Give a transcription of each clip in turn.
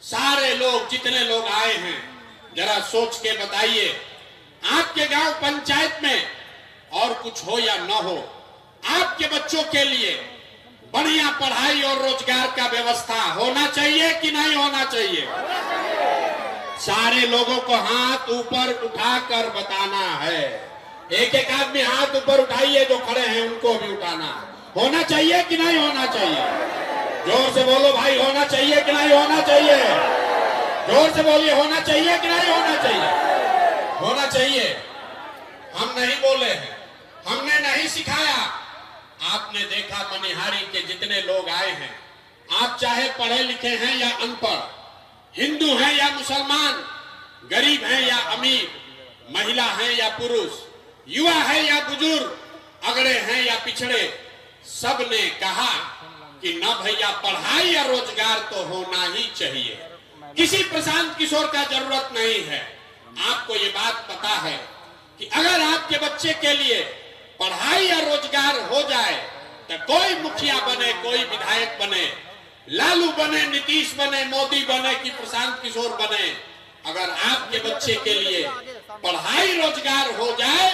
सारे लोग, जितने लोग आए हैं, जरा सोच के बताइए, आपके गांव पंचायत में और कुछ हो या न हो, आपके बच्चों के लिए बढ़िया पढ़ाई और रोजगार का व्यवस्था होना चाहिए कि नहीं होना चाहिए? सारे लोगों को हाथ ऊपर उठाकर बताना है। एक एक आदमी हाथ ऊपर उठाइए, जो खड़े हैं उनको भी उठाना। होना चाहिए कि नहीं होना चाहिए? जोर से बोलो भाई, होना चाहिए कि नहीं होना चाहिए? जोर से बोलिए, होना चाहिए कि नहीं होना चाहिए? होना चाहिए। हम नहीं बोले हैं, हमने नहीं सिखाया। आपने देखा मनिहारी के जितने लोग आए हैं, आप चाहे पढ़े लिखे हैं या अनपढ़, हिंदू हैं या मुसलमान, गरीब हैं या अमीर, महिला हैं या पुरुष, युवा है या बुजुर्ग, अगड़े हैं या पिछड़े, सब ने कहा कि न भैया, पढ़ाई या रोजगार तो होना ही चाहिए। किसी प्रशांत किशोर का जरूरत नहीं है। आपको ये बात पता है कि अगर आपके बच्चे के लिए पढ़ाई या रोजगार हो जाए तो कोई मुखिया बने, कोई विधायक बने, लालू बने, नीतीश बने, मोदी बने कि प्रशांत किशोर बने, अगर आपके बच्चे के लिए पढ़ाई रोजगार हो जाए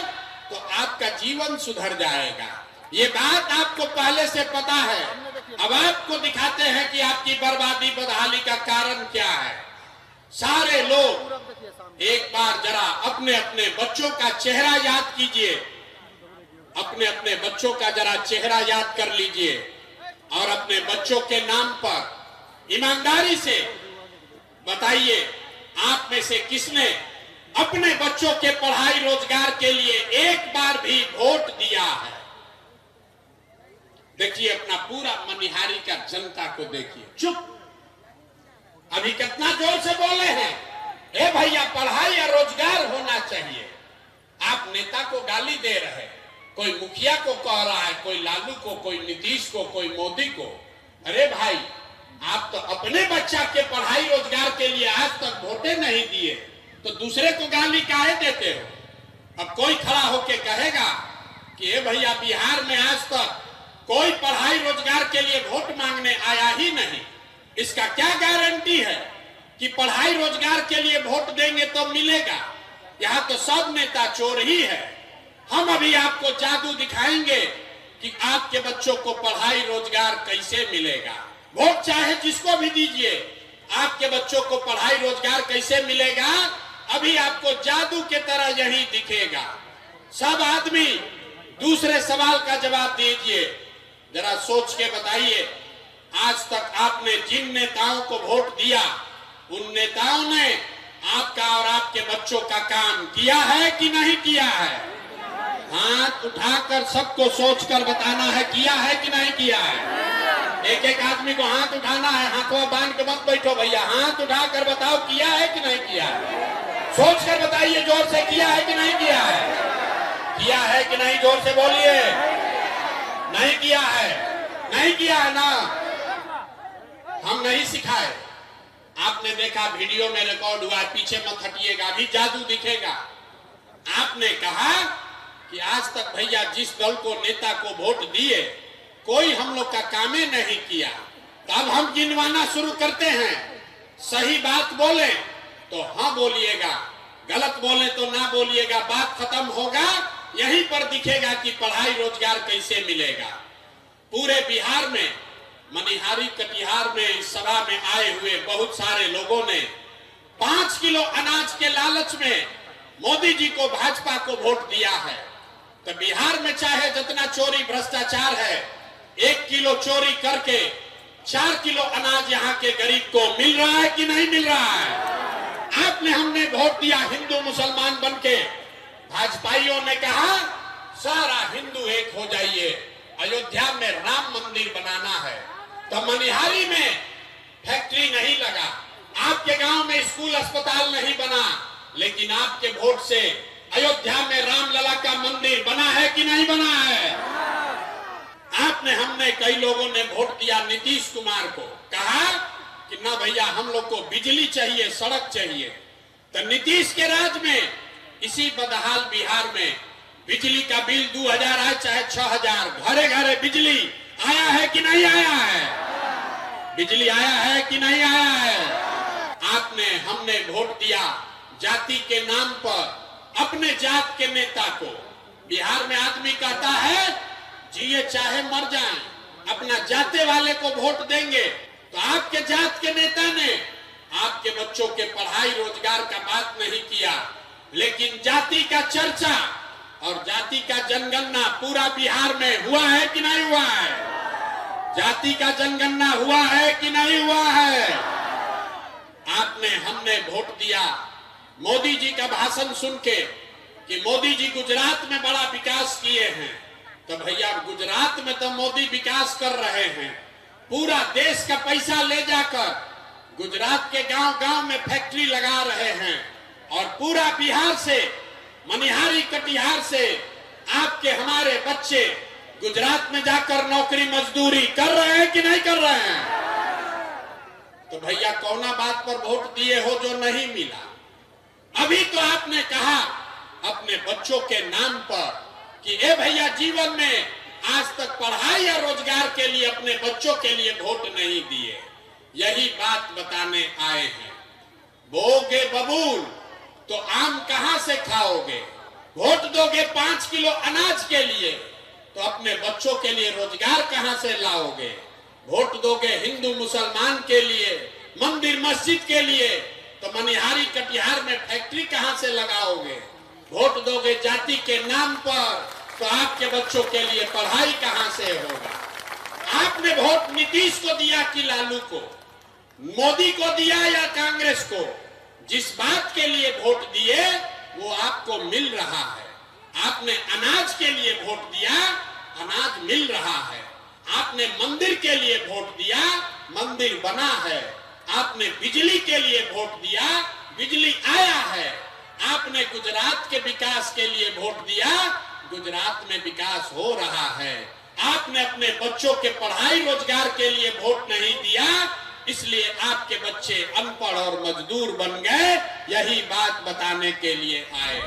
तो आपका जीवन सुधर जाएगा। ये बात आपको पहले से पता है। अब आपको दिखाते हैं कि आपकी बर्बादी बदहाली का कारण क्या है। सारे लोग एक बार जरा अपने अपने बच्चों का चेहरा याद कीजिए, अपने अपने बच्चों का जरा चेहरा याद कर लीजिए और अपने बच्चों के नाम पर ईमानदारी से बताइए, आप में से किसने अपने बच्चों के पढ़ाई रोजगार के लिए एक बार भी वोट दिया है? देखिए, अपना पूरा मनिहारी का जनता को देखिए। चुप, अभी कितना जोर से बोले हैं, ए भैया पढ़ाई या रोजगार होना चाहिए। आप नेता को गाली दे रहे, कोई मुखिया को कह रहा है, कोई लालू को, कोई नीतीश को, कोई मोदी को। अरे भाई, आप तो अपने बच्चा के पढ़ाई रोजगार के लिए आज तक वोटे नहीं दिए, तो दूसरे को गाली काहे देते हो? अब कोई खड़ा होके कहेगा कि ए भैया, बिहार में आज तक कोई पढ़ाई रोजगार के लिए वोट मांगने आया ही नहीं, इसका क्या गारंटी है कि पढ़ाई रोजगार के लिए वोट देंगे तो मिलेगा? यहाँ तो सब नेता चोर ही है। हम अभी आपको जादू दिखाएंगे कि आपके बच्चों को पढ़ाई रोजगार कैसे मिलेगा। वोट चाहे जिसको भी दीजिए, आपके बच्चों को पढ़ाई रोजगार कैसे मिलेगा, अभी आपको जादू के तरह यही दिखेगा। सब आदमी दूसरे सवाल का जवाब दीजिए, जरा सोच के बताइए, आज तक आपने जिन नेताओं को वोट दिया, उन नेताओं ने आपका और आपके बच्चों का काम किया है कि नहीं किया है? हाथ उठाकर सबको सोचकर बताना है, किया है कि नहीं किया है? एक एक आदमी को हाथ उठाना है, हाथों बांध के मत बैठो भैया, हाथ उठाकर बताओ किया है कि नहीं किया है? सोचकर बताइए जोर से, किया है कि नहीं किया है? किया है कि नहीं? जोर से बोलिए। नहीं किया है? नहीं किया है ना? हम नहीं सिखाए। आपने देखा वीडियो में रिकॉर्ड हुआ, पीछे मत हटिएगा, अभी जादू दिखेगा। आपने कहा कि आज तक भैया जिस दल को, नेता को वोट दिए, कोई हम लोग का कामे नहीं किया। तो अब हम गिनवाना शुरू करते हैं। सही बात बोले तो हाँ बोलिएगा, गलत बोले तो ना बोलिएगा। बात खत्म होगा, यहीं पर दिखेगा कि पढ़ाई रोजगार कैसे मिलेगा। पूरे बिहार में, मनिहारी कटिहार में इस सभा में आए हुए बहुत सारे लोगों ने 5 किलो अनाज के लालच में मोदी जी को, भाजपा को वोट दिया है। तो बिहार में चाहे जितना चोरी भ्रष्टाचार है, 1 किलो चोरी करके 4 किलो अनाज यहाँ के गरीब को मिल रहा है कि नहीं मिल रहा है? आपने, हमने वोट दिया हिंदू मुसलमान बनके, भाजपाइयों ने कहा सारा हिंदू एक हो जाइए, अयोध्या में राम मंदिर बनाना है। तो मनिहारी में फैक्ट्री नहीं लगा, आपके गांव में स्कूल अस्पताल नहीं बना, लेकिन आपके वोट से अयोध्या में रामलला का मंदिर बना है कि नहीं बना है? आपने, हमने, कई लोगों ने वोट दिया नीतीश कुमार को, कहा कि ना भैया हम लोग को बिजली चाहिए, सड़क चाहिए। तो नीतीश के राज में इसी बदहाल बिहार में बिजली का बिल 2000 आए चाहे 6000, घरे घरे बिजली आया है कि नहीं आया है? बिजली आया है कि नहीं आया है? हमने वोट दिया जाति के नाम पर, अपने जात के नेता को। बिहार में आदमी कहता है जिए चाहे मर जाएं, अपना जाते वाले को वोट देंगे। तो आपके जात के नेता ने आपके बच्चों के पढ़ाई रोजगार का बात नहीं किया, लेकिन जाति का चर्चा और जाति का जनगणना पूरा बिहार में हुआ है कि नहीं हुआ है? जाति का जनगणना हुआ है कि नहीं हुआ है? आपने हमने वोट दिया मोदी जी का भाषण सुन के कि मोदी जी गुजरात में बड़ा विकास किए हैं। तो भैया गुजरात में तो मोदी विकास कर रहे हैं, पूरा देश का पैसा ले जाकर गुजरात के गांव-गांव में फैक्ट्री लगा रहे हैं और पूरा बिहार से, मनिहारी कटिहार से आपके हमारे बच्चे गुजरात में जाकर नौकरी मजदूरी कर रहे हैं कि नहीं कर रहे हैं? तो भैया कौना बात पर वोट दिए हो जो नहीं मिला? अभी तो आपने कहा अपने बच्चों के नाम पर कि ए भैया जीवन में आज तक पढ़ाई या रोजगार के लिए अपने बच्चों के लिए वोट नहीं दिए। यही बात बताने आए हैं। बोगे बबूल तो आम कहां से खाओगे? वोट दोगे 5 किलो अनाज के लिए तो अपने बच्चों के लिए रोजगार कहां से लाओगे? वोट दोगे हिंदू मुसलमान के लिए, मंदिर मस्जिद के लिए तो मनिहारी कटिहार में फैक्ट्री कहां से लगाओगे? वोट दोगे जाति के नाम पर तो आपके बच्चों के लिए पढ़ाई कहां से होगा? आपने वोट नीतीश को दिया कि लालू को, मोदी को दिया या कांग्रेस को? जिस बात के लिए वोट दिए वो आपको मिल रहा है। आपने अनाज के लिए वोट दिया, अनाज मिल रहा है। आपने मंदिर के लिए वोट दिया, मंदिर बना है। आपने बिजली के लिए वोट दिया, बिजली आया है। आपने गुजरात के विकास के लिए वोट दिया, गुजरात में विकास हो रहा है। आपने अपने बच्चों के पढ़ाई रोजगार के लिए वोट नहीं दिया, इसलिए आपके बच्चे अनपढ़ और मजदूर बन गए। यही बात बताने के लिए आए।